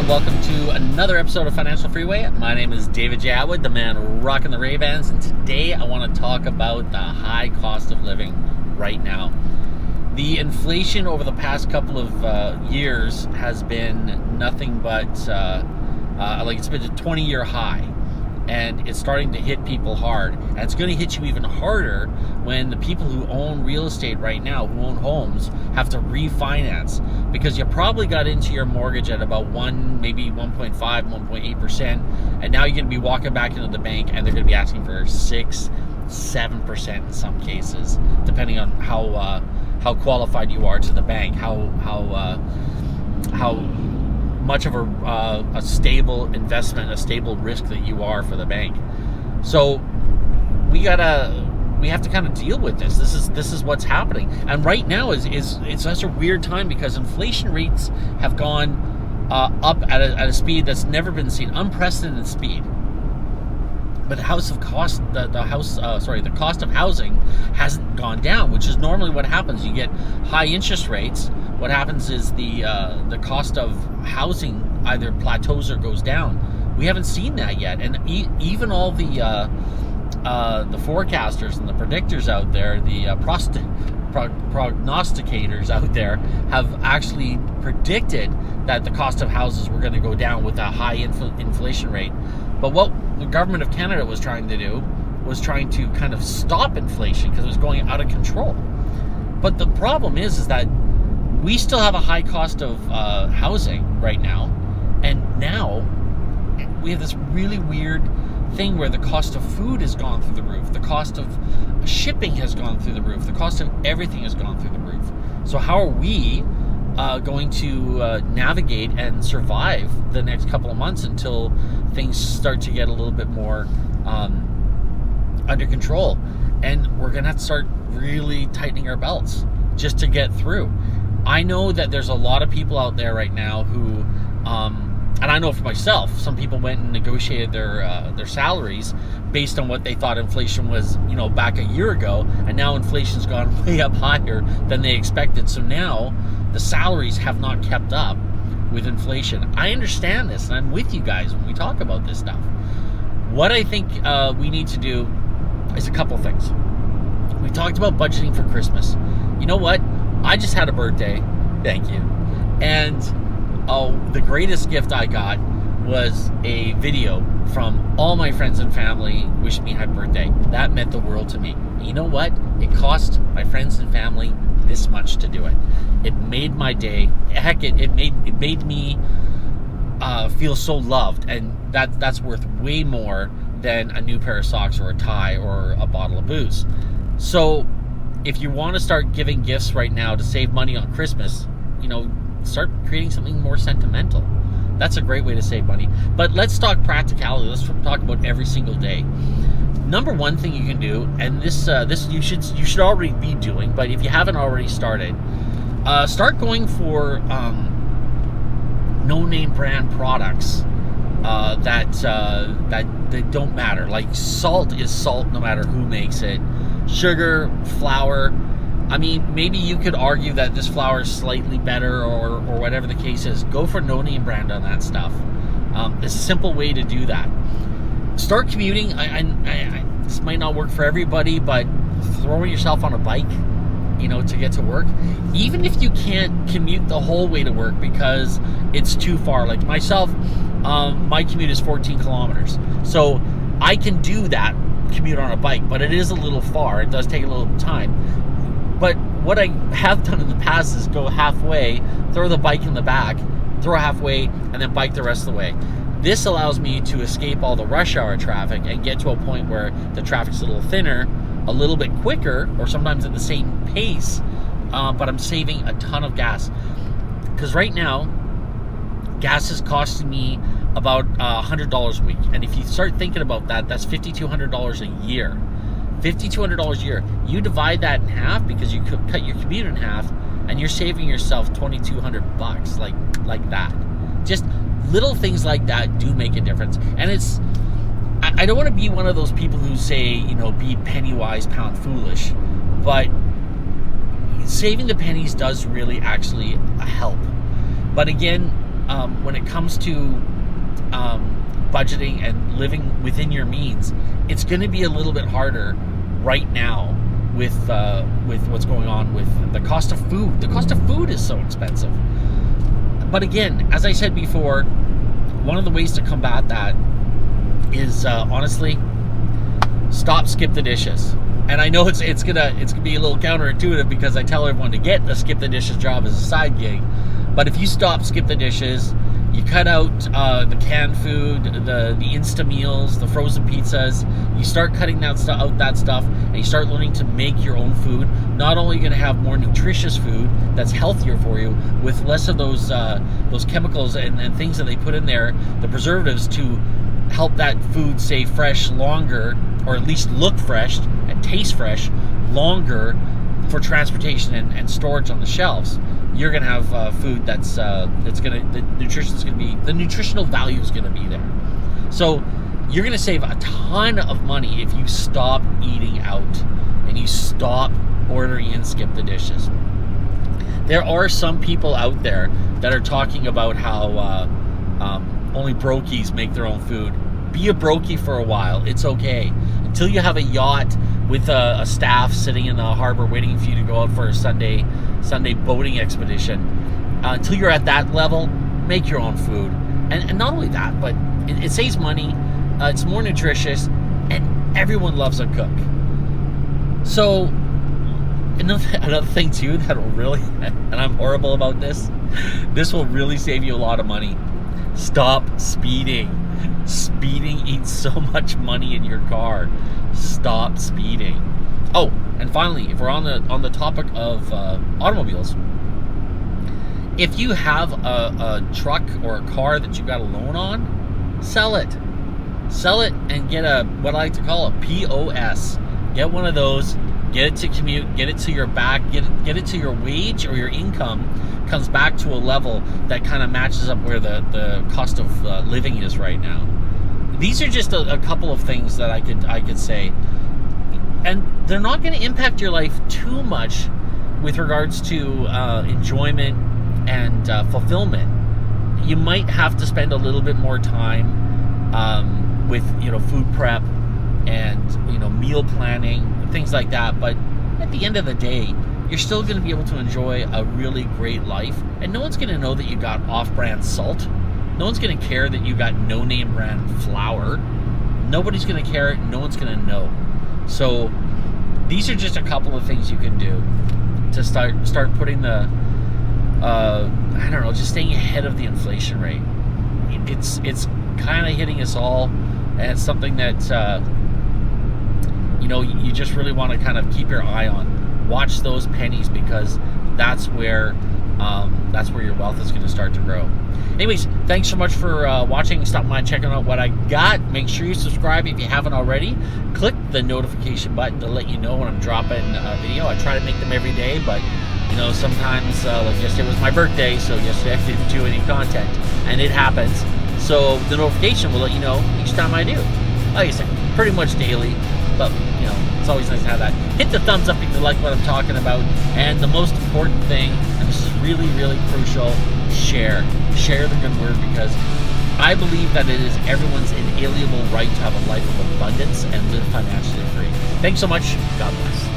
and welcome to another episode of Financial Freeway. My name is David J. Atwood, the man rocking the Ray-Bans, and today I want to talk about the high cost of living right now. The inflation over the past couple of years has been nothing but, it's been a 20-year high. And it's starting to hit people hard. And it's going to hit you even harder when the people who own real estate right now, who own homes, have to refinance. Because you probably got into your mortgage at about 1, maybe 1.5, 1.8%. And now you're going to be walking back into the bank and they're going to be asking for 6, 7% in some cases, depending on how qualified you are to the bank, how much of a stable investment, a stable risk that you are for the bank. So we have to kind of deal with this. This is what's happening. And right now it's such a weird time because inflation rates have gone up at a speed that's never been seen, unprecedented speed. But the cost of housing hasn't gone down, which is normally what happens. You get high interest rates. What happens is the cost of housing either plateaus or goes down. We haven't seen that yet, and even all the forecasters and the predictors out there, the prognosticators out there, have actually predicted that the cost of houses were going to go down with a high inflation rate. But what the government of Canada was trying to do was trying to kind of stop inflation because it was going out of control. But the problem is that we still have a high cost of housing right now, and now we have this really weird thing where the cost of food has gone through the roof, the cost of shipping has gone through the roof, the cost of everything has gone through the roof. So how are we going to navigate and survive the next couple of months until things start to get a little bit more under control? And we're going to have to start really tightening our belts just to get through. I know that there's a lot of people out there right now who, and I know for myself, some people went and negotiated their salaries based on what they thought inflation was, back a year ago, and now inflation's gone way up higher than they expected. So now the salaries have not kept up with inflation. I understand this, and I'm with you guys when we talk about this stuff. What I think we need to do is a couple things. We talked about budgeting for Christmas. You know what? I just had a birthday. Thank you. And the greatest gift I got was a video from all my friends and family wishing me happy birthday. That meant the world to me. And you know what? It cost my friends and family this much to do it. It made my day. Heck, it made me feel so loved, and that's worth way more than a new pair of socks or a tie or a bottle of booze. So if you want to start giving gifts right now to save money on Christmas, start creating something more sentimental. That's a great way to save money. But let's talk practicality. Let's talk about every single day. Number one thing you can do, and this you should already be doing, but if you haven't already started, start going for no-name brand products that don't matter. Like salt is salt no matter who makes it. Sugar, flour. I mean, maybe you could argue that this flour is slightly better or whatever the case is. Go for no-name brand on that stuff. It's a simple way to do that. Start commuting. I this might not work for everybody, but throwing yourself on a bike, to get to work. Even if you can't commute the whole way to work because it's too far. Like myself, my commute is 14 kilometers. So I can do that commute on a bike, but it is a little far. It does take a little time. But what I have done in the past is go halfway, throw the bike in the back, throw halfway, and then bike the rest of the way. This allows me to escape all the rush hour traffic and get to a point where the traffic's a little thinner, a little bit quicker, or sometimes at the same pace, but I'm saving a ton of gas. Because right now, gas is costing me about $100 a week. And if you start thinking about that, that's $5,200 a year. $5,200 a year. You divide that in half because you could cut your commute in half, and you're saving yourself $2,200 like that. Just little things like that do make a difference. And it's, I don't want to be one of those people who say, be penny wise, pound foolish, but saving the pennies does really actually help. But again, when it comes to budgeting and living within your means, it's going to be a little bit harder right now with what's going on with the cost of food. The cost of food is so expensive. But again, as I said before, one of the ways to combat that is honestly skip the dishes. And I know it's gonna be a little counterintuitive because I tell everyone to get a skip the dishes job as a side gig. But if you skip the dishes, you cut out the canned food, the Insta meals, the frozen pizzas. You start cutting that stuff, and you start learning to make your own food. Not only are you going to have more nutritious food that's healthier for you, with less of those chemicals and things that they put in there, the preservatives, to help that food stay fresh longer, or at least look fresh and taste fresh longer for transportation and storage on the shelves. You're going to have food the nutritional value is going to be there. So you're going to save a ton of money if you stop eating out and you stop ordering and skip the dishes. There are some people out there that are talking about how only brokies make their own food. Be a brokey for a while. It's okay. Until you have a yacht with a staff sitting in the harbor waiting for you to go out for a Sunday boating expedition. Until you're at that level, make your own food. And not only that, but it saves money, it's more nutritious, and everyone loves a cook. So, another thing too that will really, and I'm horrible about this will really save you a lot of money. Stop speeding. Speeding eats so much money in your car. Stop speeding. Oh, and finally, if we're on the topic of automobiles, if you have a truck or a car that you got a loan on, sell it and get what I like to call a POS. Get one of those, get it to commute, get it to your back, get it to your wage or your income comes back to a level that kind of matches up where the cost of living is right now. These are just a couple of things that I could say, and they're not going to impact your life too much with regards to enjoyment and fulfillment. You might have to spend a little bit more time with food prep and meal planning, things like that, but at the end of the day, you're still going to be able to enjoy a really great life, and no one's going to know that you got off-brand salt. No one's going to care that you got no-name brand flour. Nobody's going to care. No one's going to know. So these are just a couple of things you can do to start putting the just staying ahead of the inflation rate. It's kind of hitting us all, and it's something that you just really want to kind of keep your eye on. Watch those pennies, because that's where your wealth is going to start to grow. Anyways, thanks so much for watching. Stop by checking out what I got. Make sure you subscribe if you haven't already. Click the notification button to let you know when I'm dropping a video. I try to make them every day, but sometimes, like yesterday was my birthday, so yesterday I didn't do any content, and it happens. So the notification will let you know each time I do. Like I said, pretty much daily, but it's always nice to have that. Hit the thumbs up if you like what I'm talking about, and the most important thing, and this is really, really crucial, share the good word, because I believe that it is everyone's inalienable right to have a life of abundance and live financially free. Thanks so much. God bless.